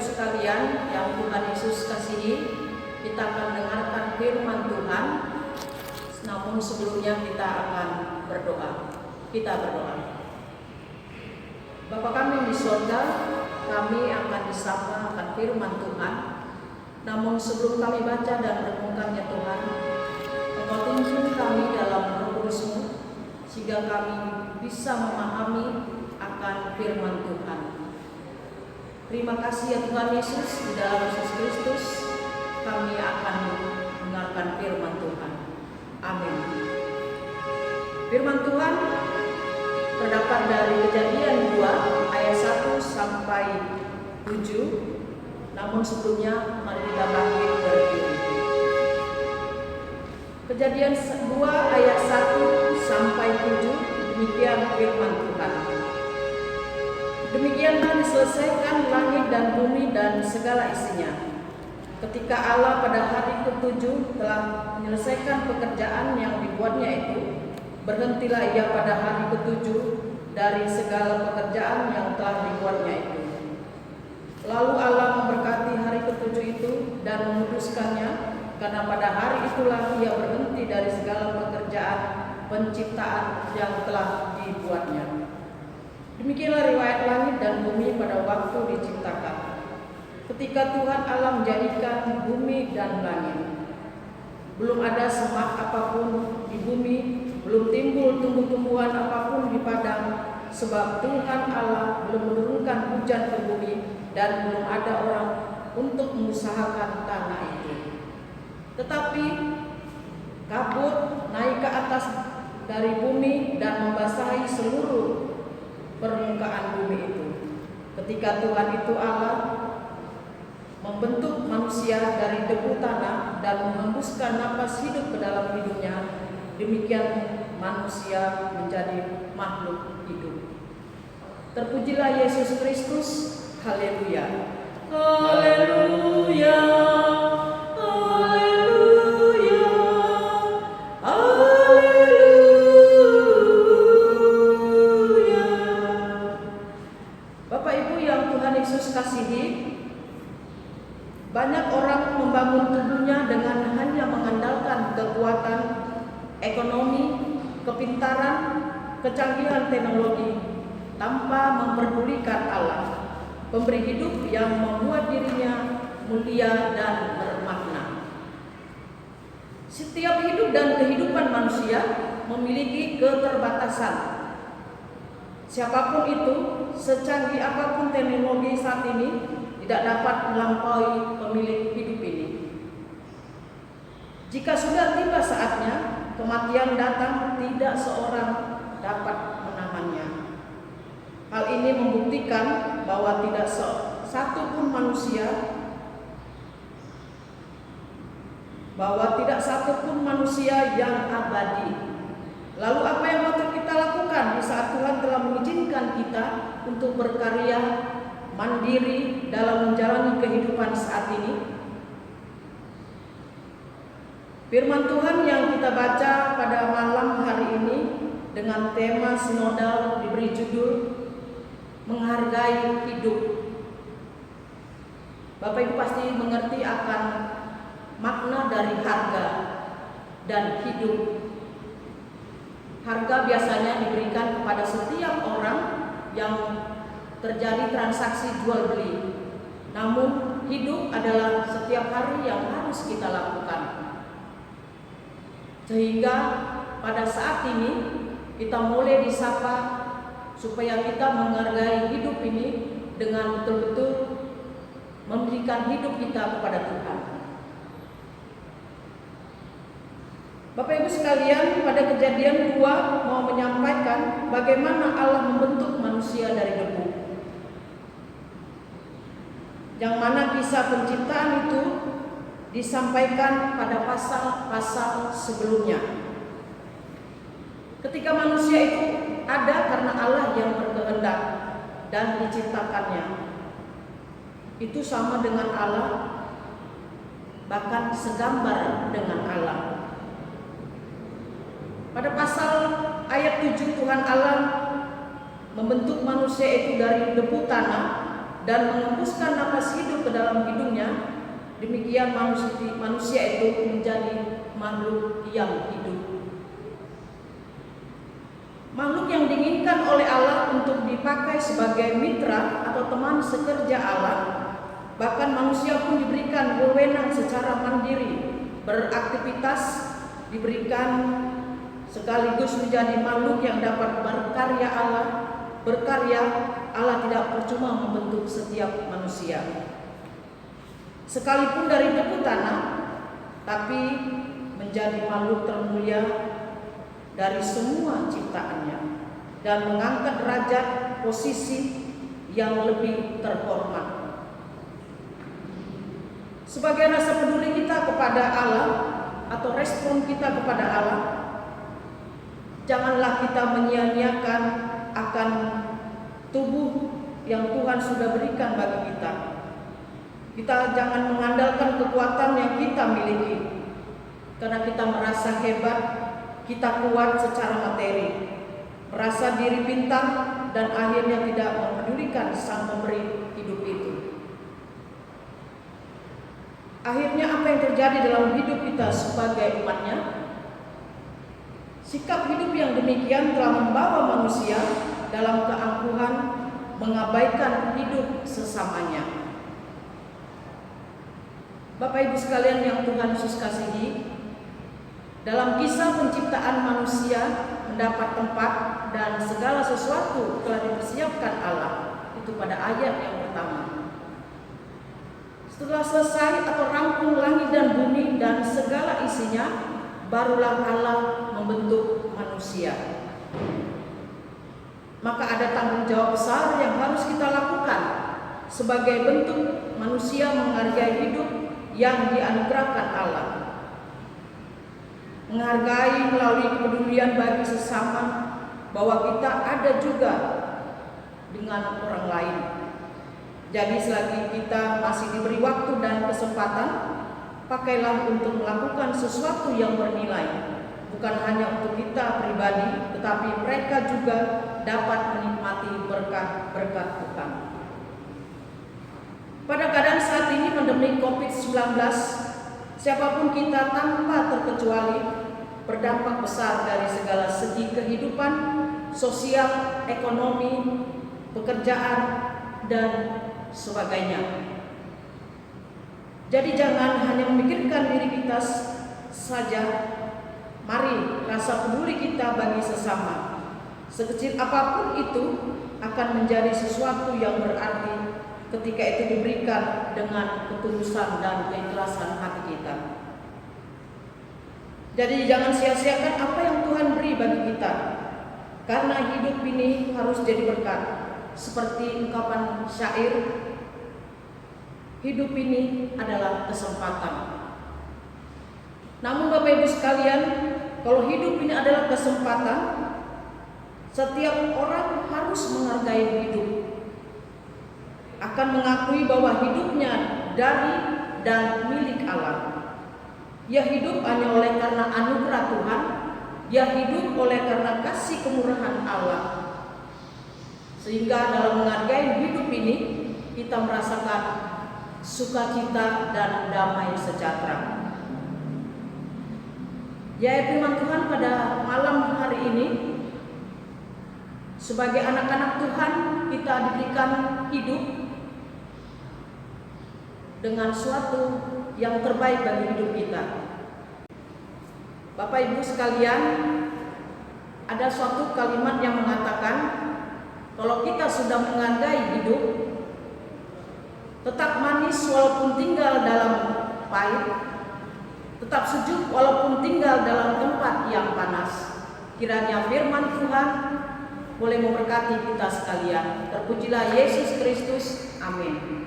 sekalian yang Tuhan Yesus kasihi, kita akan mendengarkan firman Tuhan. Namun sebelumnya kita akan berdoa. Kita berdoa. Bapa kami di surga, kami akan disapa akan firman Tuhan. Namun sebelum kami baca dan merenungkannya Tuhan, Engkau tuntun kami dalam Roh Kudus-Mu, sehingga kami bisa memahami akan firman Tuhan. Terima kasih ya Tuhan Yesus, di dalam Yesus Kristus kami akan mendengarkan firman Tuhan. Amin. Firman Tuhan terdapat dari Kejadian 2 ayat 1 sampai 7. Namun sebelumnya mari kita bangkit berdiri. Kejadian 2 ayat 1 sampai 7, demikian firman Tuhan. Demikianlah diselesaikan langit dan bumi dan segala isinya. Ketika Allah pada hari ke-7 telah menyelesaikan pekerjaan yang dibuatnya itu, berhentilah ia pada hari ke-7 dari segala pekerjaan yang telah dibuatnya itu. Lalu Allah memberkati hari ke-7 itu dan menguduskannya, karena pada hari itulah ia berhenti dari segala pekerjaan penciptaan yang telah dibuatnya. Demikianlah riwayat langit dan bumi pada waktu diciptakan. Ketika Tuhan Allah menjadikan bumi dan langit, belum ada semak apapun di bumi, belum timbul tumbuh-tumbuhan apapun di padang, sebab Tuhan Allah belum menurunkan hujan ke bumi dan belum ada orang untuk mengusahakan tanah itu. Tetapi kabut naik ke atas dari bumi dan membasahi seluruh permukaan bumi itu. Ketika Tuhan itu Allah membentuk manusia dari debu tanah dan menghembuskan napas hidup ke dalam hidungnya, demikian manusia menjadi makhluk hidup. Terpujilah Yesus Kristus. Haleluya. Haleluya. Haleluya. Haleluya. Bapak Ibu yang Tuhan Yesus kasihi, banyak orang membangun tubuhnya dengan hanya mengandalkan kekuatan ekonomi, kepintaran, kecanggihan teknologi, tanpa memperdulikan Allah, pemberi hidup yang membuat dirinya mulia dan bermakna. Setiap hidup dan kehidupan manusia memiliki keterbatasan. Siapapun itu, secanggih apapun teknologi saat ini, tidak dapat melampaui pemilik hidup ini. Jika sudah tiba saatnya, kematian datang, tidak seorang dapat menahannya. Hal ini membuktikan bahwa tidak satu pun manusia yang abadi. Lalu apa yang patut kita lakukan di saat Tuhan telah mengizinkan kita untuk berkarya mandiri dalam menjalani kehidupan saat ini? Firman Tuhan yang kita baca pada malam hari ini dengan tema sinodal diberi judul Menghargai Hidup. Bapak Ibu pasti mengerti akan makna dari harga dan hidup. Harga biasanya diberikan kepada setiap orang yang terjadi transaksi jual beli. Namun hidup adalah setiap hari yang harus kita lakukan. Sehingga pada saat ini kita mulai disapa supaya kita menghargai hidup ini dengan betul-betul memberikan hidup kita kepada Tuhan. Bapak Ibu sekalian, pada Kejadian 2 mau menyampaikan bagaimana Allah membentuk manusia dari debu. Yang mana kisah penciptaan itu disampaikan pada pasal-pasal sebelumnya. Ketika manusia itu ada karena Allah yang berkehendak dan diciptakannya. Itu sama dengan Allah, bahkan segambar dengan Allah. Pada pasal ayat 7 Tuhan Allah membentuk manusia itu dari debu tanah dan mengembuskan napas hidup demikian manusia itu menjadi makhluk yang hidup. Makhluk yang diinginkan oleh Allah untuk dipakai sebagai mitra atau teman sekerja Allah. Bahkan manusia pun diberikan wewenang secara mandiri beraktivitas, diberikan sekaligus menjadi makhluk yang dapat berkarya Allah tidak percuma membentuk setiap manusia. Sekalipun dari debu tanah, tapi menjadi makhluk termulia dari semua ciptaannya dan mengangkat derajat posisi yang lebih terhormat. Sebagai rasa peduli kita kepada Allah atau respon kita kepada Allah, janganlah kita menyia-nyiakan akan tubuh yang Tuhan sudah berikan bagi kita. Kita jangan mengandalkan kekuatan yang kita miliki, karena kita merasa hebat, kita kuat secara materi, merasa diri pintar, dan akhirnya tidak mempedulikan Sang Pemberi hidup itu. Akhirnya apa yang terjadi dalam hidup kita sebagai umatnya? Sikap hidup yang demikian telah membawa manusia dalam keangkuhan mengabaikan hidup sesamanya. Bapak Ibu sekalian yang Tuhan Yesus kasihi, dalam kisah penciptaan manusia mendapat tempat dan segala sesuatu telah dipersiapkan Allah, itu pada ayat yang pertama. Setelah selesai atau rampung langit dan bumi dan segala isinya, barulah Allah membentuk manusia. Maka ada tanggung jawab besar yang harus kita lakukan sebagai bentuk manusia menghargai hidup yang dianugerahkan Allah. Menghargai melalui kepedulian bagi sesama, bahwa kita ada juga dengan orang lain. Jadi selagi kita masih diberi waktu dan kesempatan, pakailah untuk melakukan sesuatu yang bernilai, bukan hanya untuk kita pribadi, tetapi mereka juga dapat menikmati berkat-berkat Tuhan. Pada keadaan saat ini pandemi COVID-19, siapapun kita tanpa terkecuali berdampak besar dari segala segi kehidupan, sosial, ekonomi, pekerjaan, dan sebagainya. Jadi jangan hanya memikirkan diri kita saja, mari rasa peduli kita bagi sesama, sekecil apapun itu, akan menjadi sesuatu yang berarti ketika itu diberikan dengan ketulusan dan keikhlasan hati kita. Jadi jangan sia-siakan apa yang Tuhan beri bagi kita, karena hidup ini harus jadi berkat. Seperti ungkapan syair, hidup ini adalah kesempatan. Namun Bapak Ibu sekalian, kalau hidup ini adalah kesempatan, setiap orang harus menghargai hidup, akan mengakui bahwa hidupnya dari dan milik Allah. Dia hidup hanya oleh karena anugerah Tuhan, dia hidup oleh karena kasih kemurahan Allah. Sehingga dalam menghargai hidup ini, kita merasakan sukacita dan damai sejahtera. Ya, firman Tuhan pada malam hari ini, sebagai anak-anak Tuhan, kita diberikan hidup dengan suatu yang terbaik bagi hidup kita. Bapak Ibu sekalian, ada suatu kalimat yang mengatakan, kalau kita sudah menghargai hidup, tetap manis walaupun tinggal dalam pahit, tetap sejuk walaupun tinggal dalam tempat yang panas. Kiranya firman Tuhan boleh memberkati kita sekalian. Terpujilah Yesus Kristus. Amin.